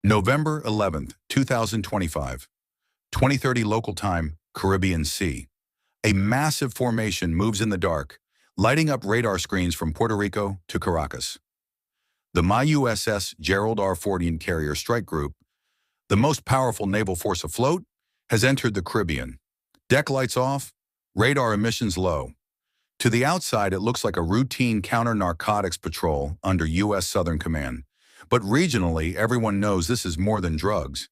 November 11th, 2025, 2030 local time, Caribbean Sea. A massive formation moves in the dark, lighting up radar screens from Puerto Rico to Caracas. The USS Gerald R. Carrier Strike Group, the most powerful naval force afloat, has entered the Caribbean. Deck lights off, radar emissions low. To the outside, it looks like a routine counter-narcotics patrol under U.S. Southern Command. But regionally, everyone knows this is more than drugs.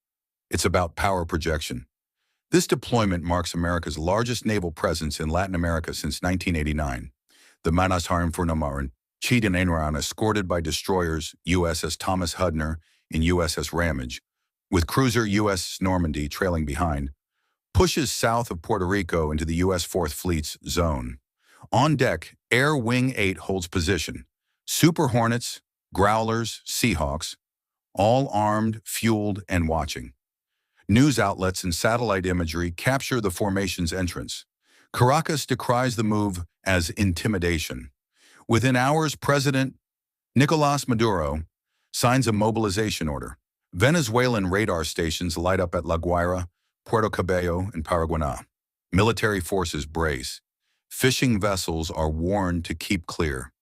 It's about power projection. This deployment marks America's largest naval presence in Latin America since 1989. The Manasharan Furnamaran, Cheat and Enran, escorted by destroyers USS Thomas Hudner and USS Ramage, with cruiser USS Normandy trailing behind, pushes south of Puerto Rico into the U.S. Fourth Fleet's zone. On deck, Air Wing 8 holds position. Super Hornets, Growlers, Seahawks, all armed, fueled, and watching. News outlets and satellite imagery capture the formation's entrance. Caracas decries the move as intimidation. Within hours, President Nicolás Maduro signs a mobilization order. Venezuelan radar stations light up at La Guaira, Puerto Cabello, and Paraguaná. Military forces brace. Fishing vessels are warned to keep clear.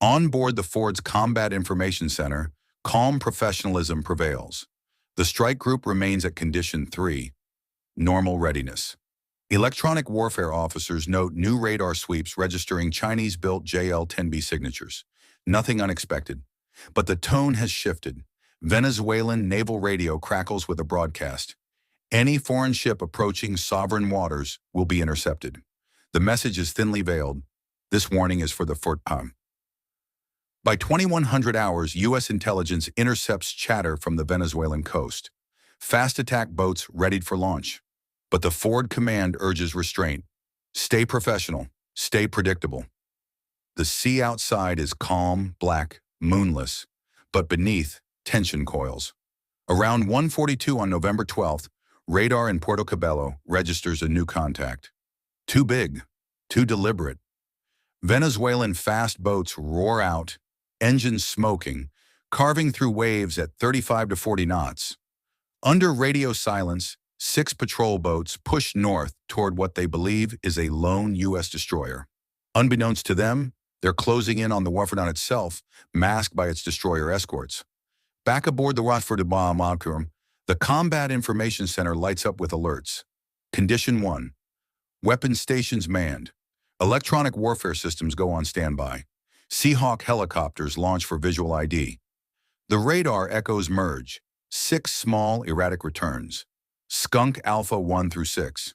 On board the Ford's Combat Information Center, calm professionalism prevails. The strike group remains at Condition 3, normal readiness. Electronic warfare officers note new radar sweeps registering Chinese-built JL-10B signatures. Nothing unexpected. But the tone has shifted. Venezuelan naval radio crackles with a broadcast. Any foreign ship approaching sovereign waters will be intercepted. The message is thinly veiled. This warning is for the Fort Pam. By 2100 hours, U.S. intelligence intercepts chatter from the Venezuelan coast. Fast attack boats readied for launch. But the Ford command urges restraint. Stay professional. Stay predictable. The sea outside is calm, black, moonless, but beneath, tension coils. Around 1:42 on November 12th, radar in Puerto Cabello registers a new contact. Too big, too deliberate. Venezuelan fast boats roar out, engines smoking, carving through waves at 35 to 40 knots. Under radio silence, 6 patrol boats push north toward what they believe is a lone U.S. destroyer. Unbeknownst to them, they're closing in on the Wafferdon itself, masked by its destroyer escorts. Back aboard the Rochefort de Bois, the Combat Information Center lights up with alerts. Condition 1. Weapon stations manned. Electronic warfare systems go on standby. Seahawk helicopters launch for visual ID. The radar echoes merge. 6 small, erratic returns. Skunk Alpha 1 through 6.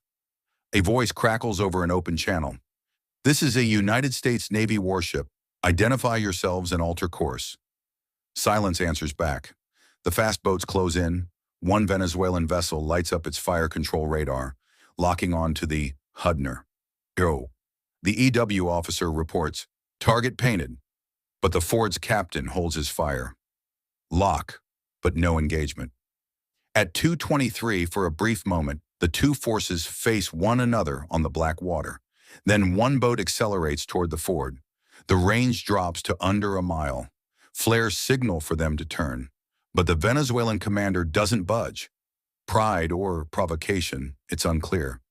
A voice crackles over an open channel. This is a United States Navy warship. Identify yourselves and alter course. Silence answers back. The fast boats close in. One Venezuelan vessel lights up its fire control radar, locking on to the Hudner. Go. The EW officer reports, target painted, but the Ford's captain holds his fire. Lock, but no engagement. At 2:23, for a brief moment, the two forces face one another on the black water. Then one boat accelerates toward the Ford. The range drops to under a mile. Flares signal for them to turn. But the Venezuelan commander doesn't budge. Pride or provocation, it's unclear.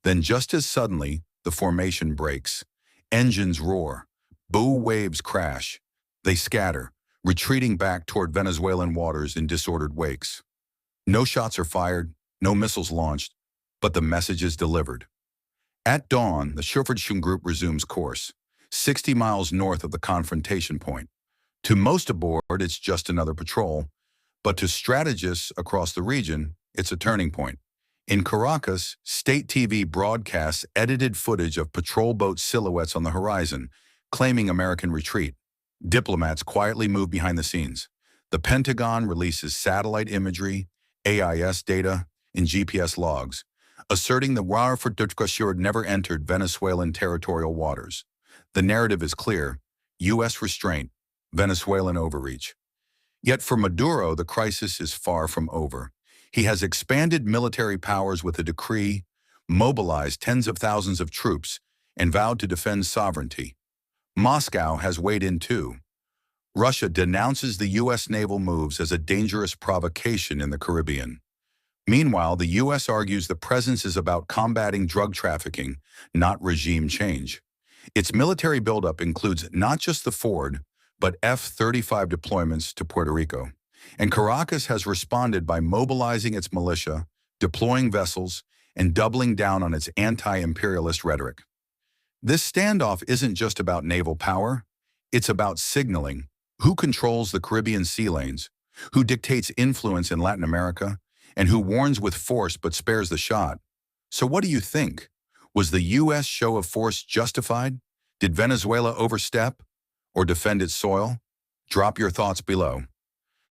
Then just as suddenly, the formation breaks. Engines roar. Bow waves crash. They scatter, retreating back toward Venezuelan waters in disordered wakes. No shots are fired, no missiles launched, but the message is delivered. At dawn, the Schuffordshun group resumes course, 60 miles north of the confrontation point. To most aboard, it's just another patrol, but to strategists across the region, it's a turning point. In Caracas, state TV broadcasts edited footage of patrol boat silhouettes on the horizon, claiming American retreat. Diplomats quietly move behind the scenes. The Pentagon releases satellite imagery, AIS data, and GPS logs, asserting the Waterford never entered Venezuelan territorial waters. The narrative is clear: U.S. restraint, Venezuelan overreach. Yet for Maduro, the crisis is far from over. He has expanded military powers with a decree, mobilized tens of thousands of troops, and vowed to defend sovereignty. Moscow has weighed in too. Russia denounces the U.S. naval moves as a dangerous provocation in the Caribbean. Meanwhile, the U.S. argues the presence is about combating drug trafficking, not regime change. Its military buildup includes not just the Ford, but F-35 deployments to Puerto Rico. And Caracas has responded by mobilizing its militia, deploying vessels, and doubling down on its anti-imperialist rhetoric. This standoff isn't just about naval power, it's about signaling who controls the Caribbean sea lanes, who dictates influence in Latin America, and who warns with force but spares the shot. So what do you think? Was the U.S. show of force justified? Did Venezuela overstep or defend its soil? Drop your thoughts below.